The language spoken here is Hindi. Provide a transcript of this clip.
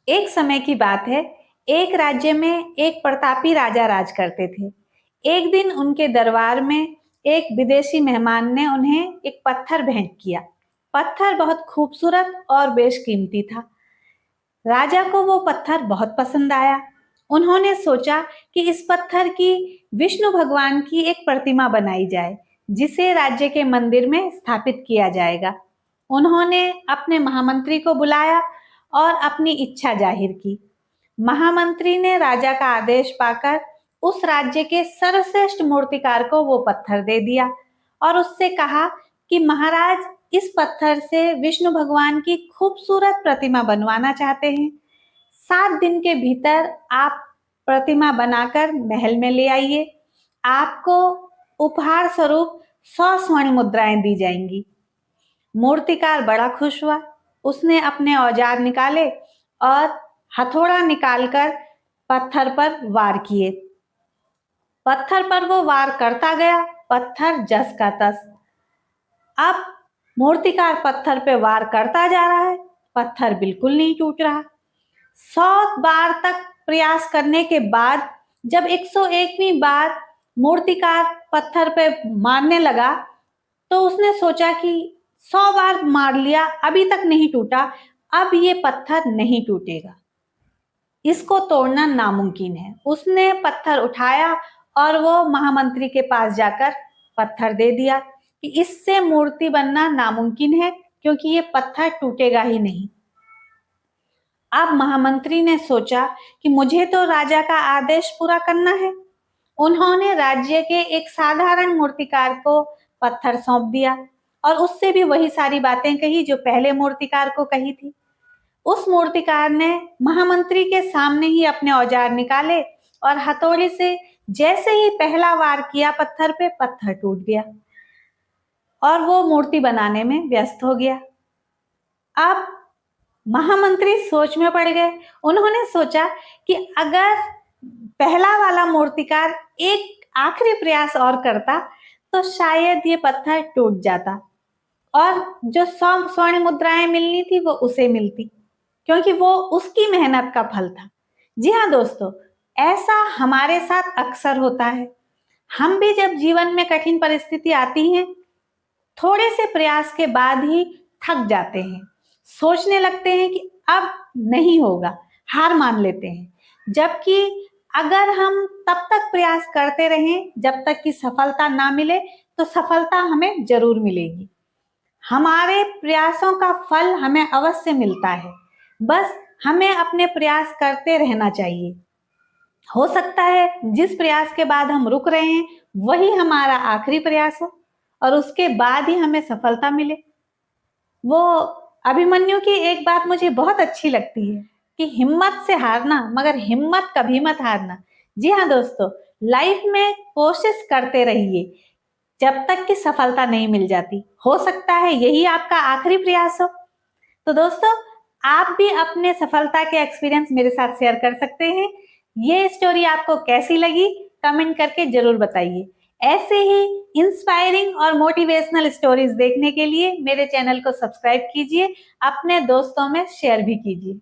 एक समय की बात है। एक राज्य में एक प्रतापी राजा राज करते थे। एक दिन उनके दरबार में एक विदेशी मेहमान ने उन्हें एक पत्थर भेंट किया। पत्थर बहुत खूबसूरत और बेशकीमती था। राजा को वो पत्थर बहुत पसंद आया। उन्होंने सोचा कि इस पत्थर की विष्णु भगवान की एक प्रतिमा बनाई जाए, जिसे राज्य के मंदिर में स्थापित किया जाएगा। उन्होंने अपने महामंत्री को बुलाया और अपनी इच्छा जाहिर की। महामंत्री ने राजा का आदेश पाकर उस राज्य के सर्वश्रेष्ठ मूर्तिकार को वो पत्थर दे दिया और उससे कहा कि महाराज, इस पत्थर से विष्णु भगवान की खूबसूरत प्रतिमा बनवाना चाहते हैं। 7 दिन के भीतर आप प्रतिमा बनाकर महल में ले आइए। आपको उपहार स्वरूप 100 स्वर्ण मुद्राएं दी जाएंगी। मूर्तिकार बड़ा खुश हुआ। उसने अपने औजार निकाले और हथौड़ा निकालकर पत्थर पर वार किए। पत्थर पर वो वार करता गया, पत्थर जस का तस। अब मूर्तिकार पत्थर पे वार करता जा रहा है, पत्थर बिल्कुल नहीं टूट रहा। 100 बार तक प्रयास करने के बाद जब 101वीं बार मूर्तिकार पत्थर पे मारने लगा, तो उसने सोचा कि 100 बार मार लिया, अभी तक नहीं टूटा, अब ये पत्थर नहीं टूटेगा, इसको तोड़ना नामुमकिन है। उसने पत्थर उठाया और वो महामंत्री के पास जाकर पत्थर दे दिया कि इससे मूर्ति बनना नामुमकिन है, क्योंकि ये पत्थर टूटेगा ही नहीं। अब महामंत्री ने सोचा कि मुझे तो राजा का आदेश पूरा करना है। उन्होंने राज्य के एक साधारण मूर्तिकार को पत्थर सौंप दिया और उससे भी वही सारी बातें कही जो पहले मूर्तिकार को कही थी। उस मूर्तिकार ने महामंत्री के सामने ही अपने औजार निकाले और हथौड़े से जैसे ही पहला वार किया पत्थर पे, पत्थर टूट गया और वो मूर्ति बनाने में व्यस्त हो गया। अब महामंत्री सोच में पड़ गए। उन्होंने सोचा कि अगर पहला वाला मूर्तिकार एक आखिरी प्रयास और करता तो शायद ये पत्थर टूट जाता और जो 100 स्वर्ण मुद्राएं मिलनी थी वो उसे मिलती, क्योंकि वो उसकी मेहनत का फल था। जी हाँ दोस्तों, ऐसा हमारे साथ अक्सर होता है। हम भी जब जीवन में कठिन परिस्थिति आती है, थोड़े से प्रयास के बाद ही थक जाते हैं, सोचने लगते हैं कि अब नहीं होगा, हार मान लेते हैं। जबकि अगर हम तब तक प्रयास करते रहें जब तक कि सफलता ना मिले, तो सफलता हमें जरूर मिलेगी। हमारे प्रयासों का फल हमें अवश्य मिलता है, बस हमें अपने प्रयास करते रहना चाहिए। हो सकता है जिस प्रयास के बाद हम रुक रहे हैं वही हमारा आखिरी प्रयास हो और उसके बाद ही हमें सफलता मिले। वो अभिमन्यु की एक बात मुझे बहुत अच्छी लगती है कि हिम्मत से हारना, मगर हिम्मत कभी मत हारना। जी हाँ दोस्तों, लाइफ में कोशिश करते रहिए जब तक कि सफलता नहीं मिल जाती। हो सकता है यही आपका आखिरी प्रयास हो। तो दोस्तों, आप भी अपने सफलता के एक्सपीरियंस मेरे साथ शेयर कर सकते हैं। ये स्टोरी आपको कैसी लगी कमेंट करके जरूर बताइए। ऐसे ही इंस्पायरिंग और मोटिवेशनल स्टोरीज देखने के लिए मेरे चैनल को सब्सक्राइब कीजिए, अपने दोस्तों में शेयर भी कीजिए।